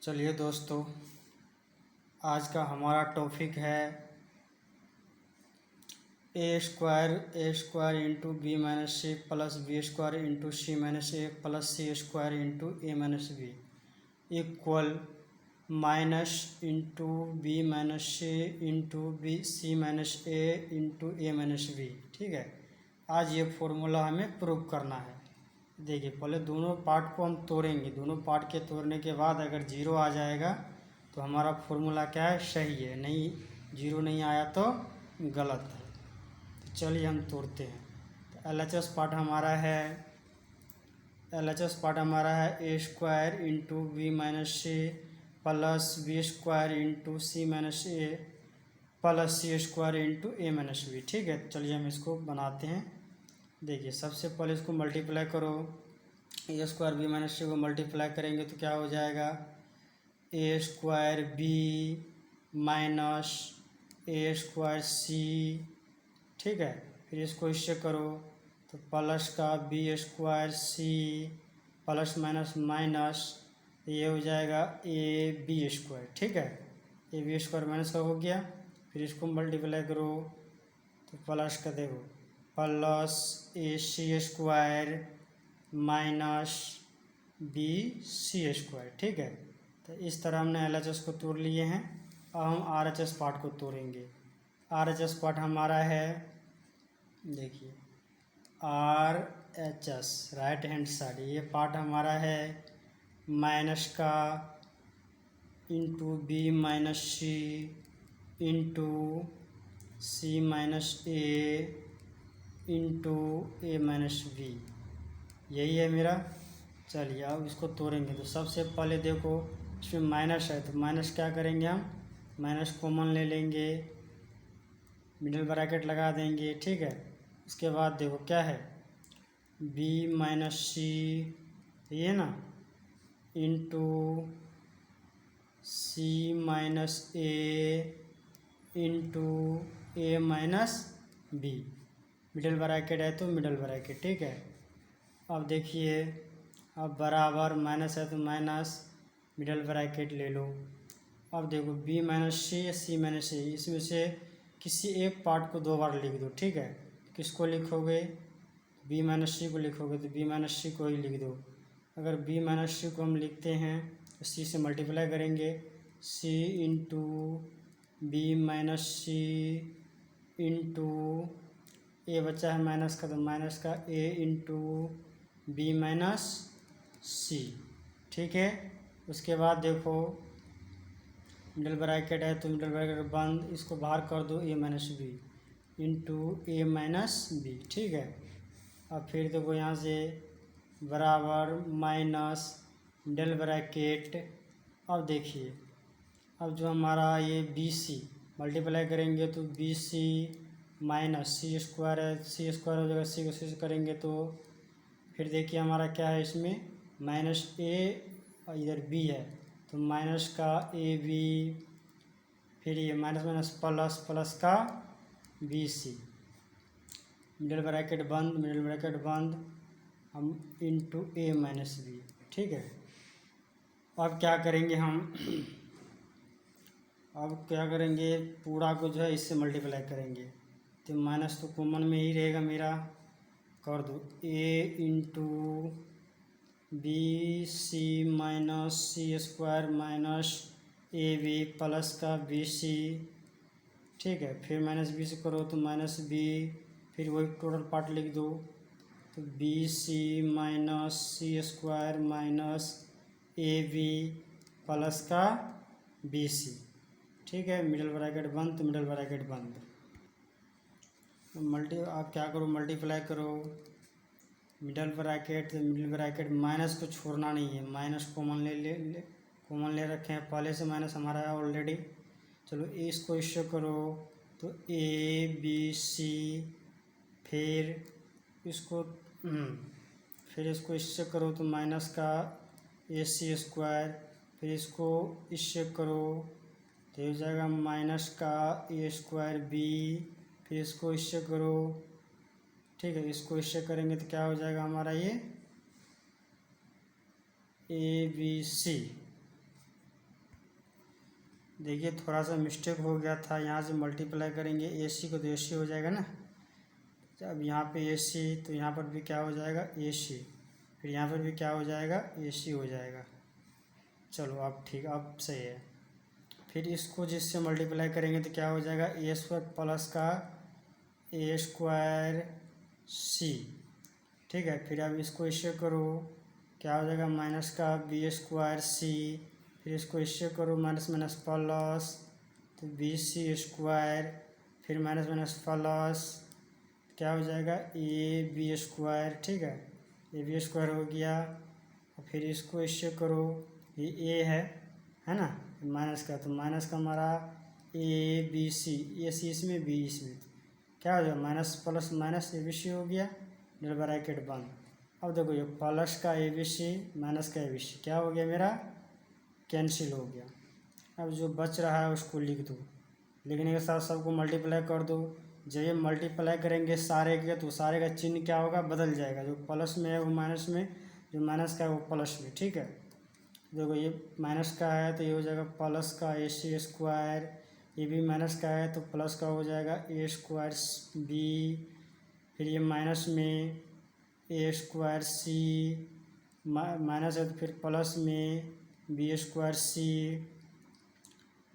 चलिए दोस्तों, आज का हमारा टॉपिक है a square into b minus c plus b square into c minus a plus c square into a minus b equal minus into b minus c into b C minus a into a minus b. ठीक है, आज ये formula हमें prove करना है। देखिए, पहले दोनों पार्ट को हम तोड़ेंगे। दोनों पार्ट के तोड़ने के बाद अगर जीरो आ जाएगा तो हमारा फॉर्मूला क्या है, सही है। नहीं, जीरो नहीं आया तो गलत है। तो चलिए हम तोड़ते हैं। तो एल एच एस पार्ट हमारा है a square into b minus c plus b square into c minus a plus c square into a minus b. ठीक है, चलिए हम इसको बनाते हैं। देखिए, सबसे पहले इसको मल्टीप्लाई करो। A square B minus C को मल्टीप्लाई करेंगे तो क्या हो जाएगा, A square B minus A square सी। ठीक है, फिर इसको इससे करो तो प्लस का बी स्क्वायर सी प्लस माइनस माइनस, ये हो जाएगा ए बी स्क्वायर। ठीक है, ए बी स्क्वायर माइनस का हो गया। फिर इसको मल्टीप्लाई करो तो प्लस का देखो, plus a c square minus b c square. ठीक है, तो इस तरह हमने एल एच एस को तोड़ लिए हैं। अब हम आर एच एस पार्ट को तोड़ेंगे। आर एच एस पार्ट हमारा है, देखिए, are H S right hand side, ये पार्ट हमारा है माइनस का into b minus c into c minus a into a minus B, यही है मेरा। चलिए अब इसको तोड़ेंगे। तो सबसे पहले देखो, इसमें माइनस है तो माइनस क्या करेंगे, हम माइनस कॉमन ले लेंगे, मिडिल ब्रैकेट लगा देंगे। ठीक है, उसके बाद देखो क्या है, बी माइनस सी, ये ना, into c minus a into a minus B. Middle bracket है तो मिडिल ब्रैकेट। ठीक है, अब देखिए, अब बराबर माइनस है तो माइनस, मिडिल ब्रैकेट ले लो। अब देखो, बी माइनस सी या सी माइनस ए, इसमें से किसी एक पार्ट को दो बार लिख दो। ठीक है, किसको लिखोगे, बी माइनस सी को लिखोगे तो बी माइनस सी को ही लिख दो। अगर बी माइनस सी को हम लिखते हैं तो सी से मल्टीप्लाई करेंगे, सी into b minus c into ए बचा है माइनस का तो माइनस का ए इंटू बी माइनस सी। ठीक है, उसके बाद देखो, मिडल ब्रैकेट है तो मिडल ब्रैकेट बंद, इसको बाहर कर दो, ए minus B into a minus b. ठीक है, अब फिर देखो यहाँ से बराबर माइनस मिडल ब्रैकेट। अब देखिए, अब जो हमारा ये बी सी मल्टीप्लाई करेंगे तो बी सी माइनस सी स्क्वायर है, सी स्क्वायर हो जाएगा, सी को सी से करेंगे तो फिर देखिए हमारा क्या है, इसमें माइनस ए और इधर बी है तो माइनस का ए बी, फिर ये माइनस माइनस प्लस, प्लस का बी सी, मिडिल ब्रैकेट बंद, मिडिल ब्रैकेट बंद, हम इंटू ए माइनस बी। ठीक है, अब क्या करेंगे हम, अब क्या करेंगे, पूरा को जो है इससे मल्टीप्लाई करेंगे तो माइनस तो कॉमन में ही रहेगा मेरा, कर दो a into b C minus C square minus A B plus का बी सी। ठीक है, फिर माइनस बी से करो तो माइनस बी, फिर वही टोटल पार्ट लिख दो तो B C minus C square minus A B plus का बी सी। ठीक है, मिडिल ब्रैकेट बंद तो मिडिल ब्रैकेट बंद। आप क्या करो, मल्टीप्लाई करो, मिडिल ब्रैकेट तो मिडिल ब्रैकेट, माइनस को छोड़ना नहीं है, माइनस कॉमन कॉमन ले रखे हैं, पहले से माइनस हमारा है ऑलरेडी। चलो इसको इससे करो तो ए बी सी, फिर इसको फिर इसको इससे करो तो माइनस का ए सी स्क्वायर, फिर इसको इससे करो तो हो जाएगा माइनस का ए स्क्वायर बी, फिर इसको इससे करो। ठीक है, इसको इससे करेंगे तो क्या हो जाएगा हमारा ये ए बी सी। देखिए थोड़ा सा मिस्टेक हो गया था, यहाँ से मल्टीप्लाई करेंगे ए सी को तो ए सी हो जाएगा ना। अब यहाँ पे ए सी, तो यहाँ पर भी क्या हो जाएगा ए सी, फिर यहाँ पर भी क्या हो जाएगा ए सी हो जाएगा। चलो अब ठीक, अब सही है। फिर इसको जिससे मल्टीप्लाई करेंगे तो क्या हो जाएगा ए स्क्वायर प्लस का ए स्क्वायर सी, ठीक है। फिर अब इसको इससे करो, क्या हो जाएगा माइनस का बी स्क्वायर सी, फिर इसको इससे करो माइनस माइनस प्लस, तो बी सी स्क्वायर, फिर माइनस माइनस प्लस, क्या हो जाएगा ए बी स्क्वायर, ठीक है। ए बी स्क्वायर हो गया। और फिर इसको इससे करो, ये ए है ना, माइनस का, तो माइनस का हमारा ए बी सी, ए सी इसमें बी इसमें, क्या हो जाएगा माइनस प्लस माइनस ए बी सी हो गया, डबल ब्रैकेट बंद। अब देखो ये प्लस का ए बी सी माइनस का ए बी सी क्या हो गया मेरा कैंसिल हो गया। अब जो बच रहा है उसको लिख दो, लिखने के साथ सबको मल्टीप्लाई कर दो। जब ये मल्टीप्लाई करेंगे सारे के तो सारे का चिन्ह क्या होगा बदल जाएगा, जो प्लस में है वो माइनस में, जो माइनस का है वो प्लस में, ठीक है। देखो ये माइनस का है तो ये हो जाएगा प्लस का ए सी स्क्वायर, ये भी माइनस का है तो प्लस का हो जाएगा ए स्क्वायर बी, फिर ये माइनस में ए स्क्वायर सी, माइनस है तो फिर प्लस में बी स्क्वायर सी,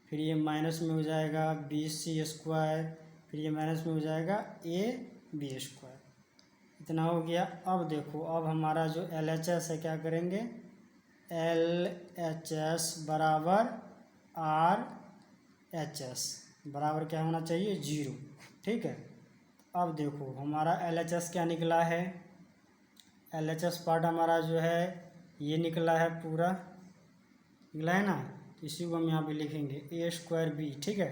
फिर ये माइनस में हो जाएगा बी सी स्क्वायर, फिर ये माइनस में हो जाएगा ए बी स्क्वायर। इतना हो गया। अब देखो अब हमारा जो एल एच एस है क्या करेंगे, एल एच एस बराबर आर एच एस बराबर क्या होना चाहिए 0, ठीक है। अब देखो हमारा एल एच एस क्या निकला है, एल एच एस पार्ट हमारा जो है ये निकला है, पूरा निकला है ना, इसी को हम यहाँ पे लिखेंगे ए स्क्वायर बी, ठीक है।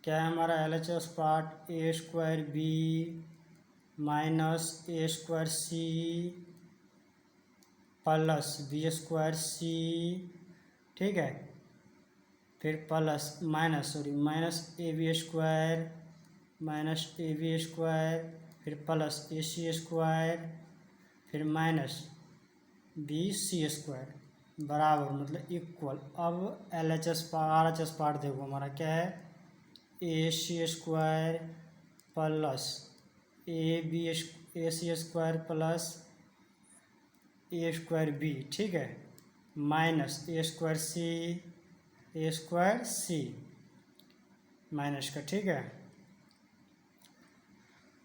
क्या है हमारा L H S part a square B minus A square C plus b square सी, ठीक है। फिर प्लस माइनस माइनस ए बी स्क्वायर माइनस ए बी स्क्वायर, फिर प्लस ए सी स्क्वायर, फिर माइनस बी सी स्क्वायर बराबर मतलब इक्वल। अब L H S R H S part देखो हमारा क्या है, a c square plus a c square plus a square b, ठीक है, माइनस ए स्क्वायर सी माइनस का, ठीक है।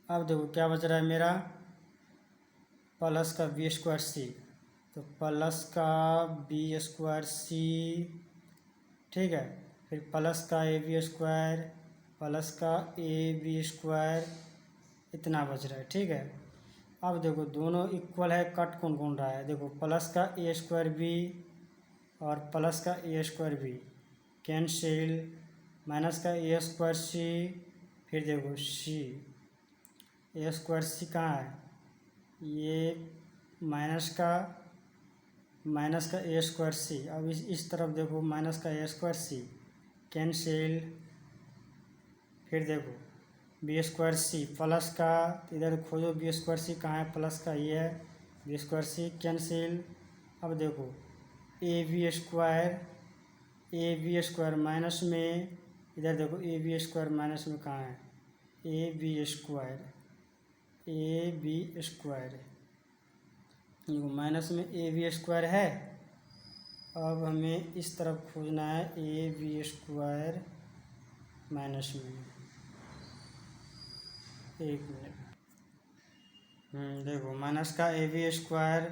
अब देखो क्या बच रहा है मेरा प्लस का बी स्क्वायर सी, तो प्लस का बी स्क्वायर सी, ठीक है। फिर प्लस का ए बी स्क्वायर प्लस का ए बी स्क्वायर, इतना बच रहा है, ठीक है। अब देखो दोनों इक्वल है, कट कौन कौन रहा है, देखो प्लस का ए स्क्वायर बी और प्लस का ए स्क्वायर बी कैंसिल, माइनस का ए स्क्वायर सी, फिर देखो सी ए स्क्वायर सी कहाँ है, ये माइनस का ए स्क्वायर सी। अब इस तरफ देखो माइनस का ए स्क्वायर सी कैंसिल, फिर देखो बी स्क्वायर सी प्लस का, इधर खोजो बी स्क्वायर सी कहाँ है, प्लस का ये है, बी स्क्वायर सी कैंसिल। अब देखो ए बी स्क्वायर माइनस में, इधर देखो ए बी स्क्वायर माइनस में कहाँ है, ए बी स्क्वायर माइनस में ए बी स्क्वायर है। अब हमें इस तरफ खोजना है ए बी स्क्वायर माइनस में, एक मिनट, देखो माइनस का ए बी स्क्वायर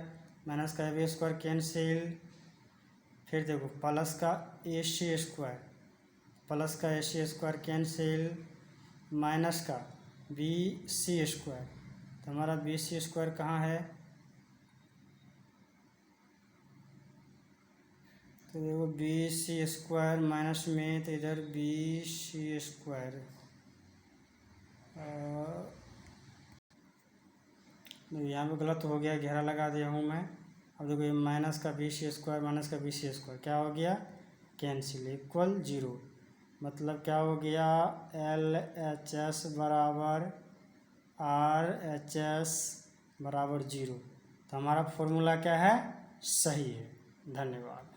कैंसिल, फिर देखो प्लस का ए सी स्क्वायर कैंसिल, माइनस का बी सी स्क्वायर, तो हमारा बी सी स्क्वायर कहाँ है, तो देखो बी सी स्क्वायर माइनस में, तो इधर बी सी स्क्वायर, यहाँ पे गलत हो गया, घेरा लगा दिया हूँ मैं। अब देखो ये माइनस का बी सी स्क्वायर माइनस का बी सी स्क्वायर क्या हो गया कैंसिल, इक्वल 0, मतलब क्या हो गया एल एच एस बराबर आर एच एस बराबर 0। तो हमारा फॉर्मूला क्या है, सही है। धन्यवाद।